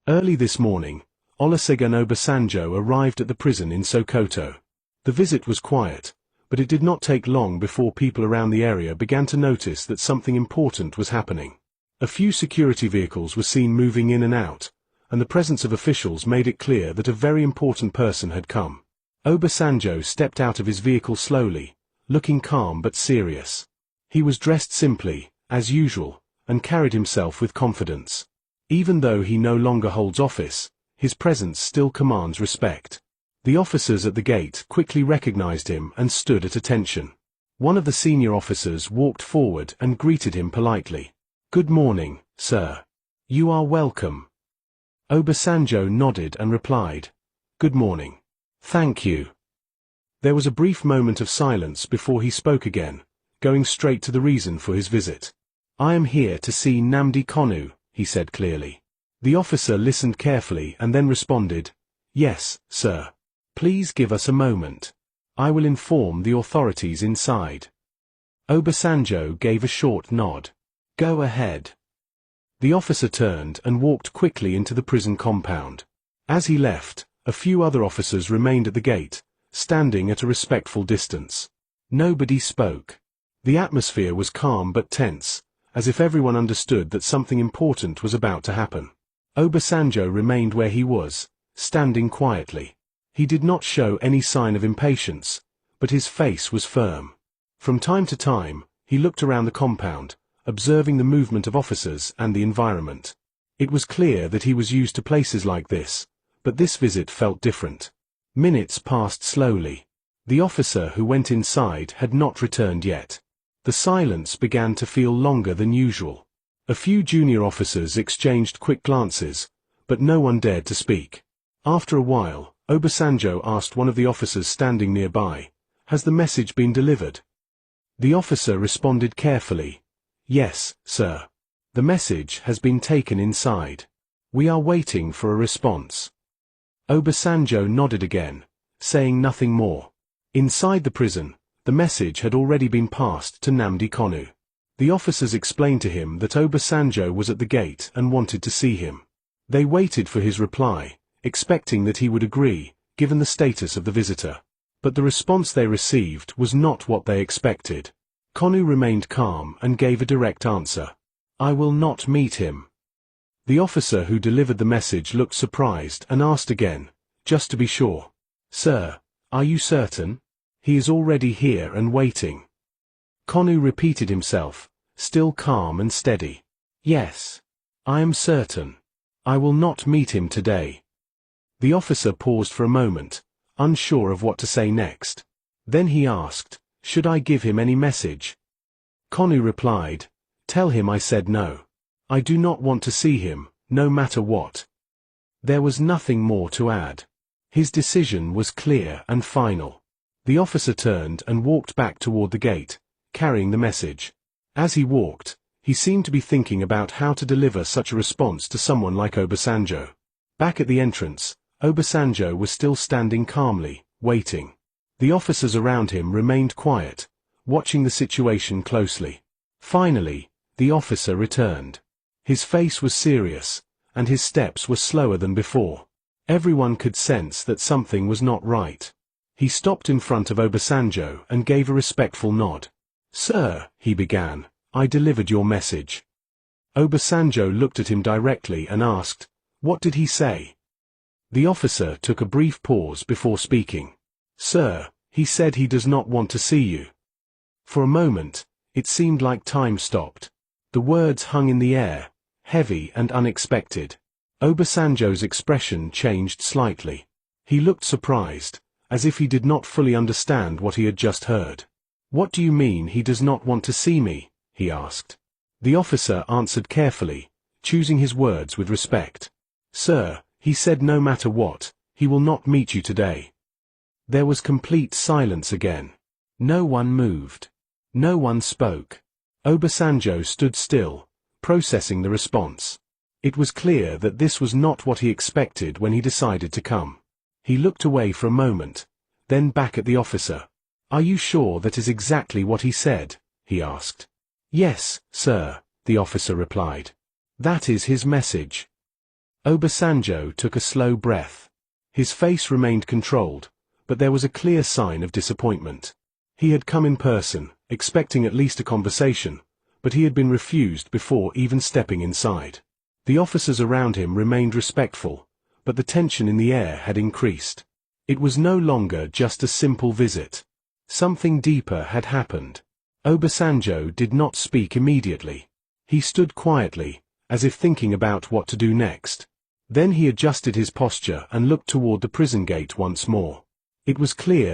Early this morning, Olusegun Obasanjo arrived at the prison in Sokoto. The visit was quiet, but it did not take long before people around the area began to notice that something important was happening. A few security vehicles were seen moving in and out, and the presence of officials made it clear that a very important person had come. Obasanjo stepped out of his vehicle slowly, looking calm but serious. He was dressed simply, as usual, and carried himself with confidence. Even though he no longer holds office, his presence still commands respect. The officers at the gate quickly recognized him and stood at attention. One of the senior officers walked forward and greeted him politely. "Good morning, sir. You are welcome." Obasanjo nodded and replied, "Good morning. Thank you." There was a brief moment of silence before he spoke again, going straight to the reason for his visit. "I am here to see Nnamdi Kanu," he said clearly. The officer listened carefully and then responded, "Yes, sir. Please give us a moment. I will inform the authorities inside." Obasanjo gave a short nod. "Go ahead." The officer turned and walked quickly into the prison compound. As he left, a few other officers remained at the gate, standing at a respectful distance. Nobody spoke. The atmosphere was calm but tense, as if everyone understood that something important was about to happen. Obasanjo remained where he was, standing quietly. He did not show any sign of impatience, but his face was firm. From time to time, he looked around the compound, observing the movement of officers and the environment. It was clear that he was used to places like this, but this visit felt different. Minutes passed slowly. The officer who went inside had not returned yet. The silence began to feel longer than usual. A few junior officers exchanged quick glances, but no one dared to speak. After a while, Obasanjo asked one of the officers standing nearby, "Has the message been delivered?" The officer responded carefully, "Yes, sir. The message has been taken inside. We are waiting for a response." Obasanjo nodded again, saying nothing more. Inside the prison, the message had already been passed to Nnamdi Kanu. The officers explained to him that Obasanjo was at the gate and wanted to see him. They waited for his reply, expecting that he would agree, given the status of the visitor. But the response they received was not what they expected. Kanu remained calm and gave a direct answer. "I will not meet him." The officer who delivered the message looked surprised and asked again, just to be sure, "Sir, are you certain? He is already here and waiting." Kanu repeated himself, still calm and steady. "Yes. I am certain. I will not meet him today." The officer paused for a moment, unsure of what to say next. Then he asked, "Should I give him any message?" Kanu replied, "Tell him I said no. I do not want to see him, no matter what." There was nothing more to add. His decision was clear and final. The officer turned and walked back toward the gate, carrying the message. As he walked, he seemed to be thinking about how to deliver such a response to someone like Obasanjo. Back at the entrance, Obasanjo was still standing calmly, waiting. The officers around him remained quiet, watching the situation closely. Finally, the officer returned. His face was serious, and his steps were slower than before. Everyone could sense that something was not right. He stopped in front of Obasanjo and gave a respectful nod. "Sir," he began, "I delivered your message." Obasanjo looked at him directly and asked, "What did he say?" The officer took a brief pause before speaking. "Sir, he said he does not want to see you." For a moment, it seemed like time stopped. The words hung in the air, heavy and unexpected. Obasanjo's expression changed slightly. He looked surprised, as if he did not fully understand what he had just heard. "What do you mean he does not want to see me?" he asked. The officer answered carefully, choosing his words with respect. "Sir, he said no matter what, he will not meet you today." There was complete silence again. No one moved. No one spoke. Obasanjo stood still, processing the response. It was clear that this was not what he expected when he decided to come. He looked away for a moment, then back at the officer. "Are you sure that is exactly what he said?" he asked. "Yes, sir," the officer replied. "That is his message." Obasanjo took a slow breath. His face remained controlled, but there was a clear sign of disappointment. He had come in person, expecting at least a conversation, but he had been refused before even stepping inside. The officers around him remained respectful, but the tension in the air had increased. It was no longer just a simple visit. Something deeper had happened. Obasanjo did not speak immediately. He stood quietly, as if thinking about what to do next. Then he adjusted his posture and looked toward the prison gate once more. It was clear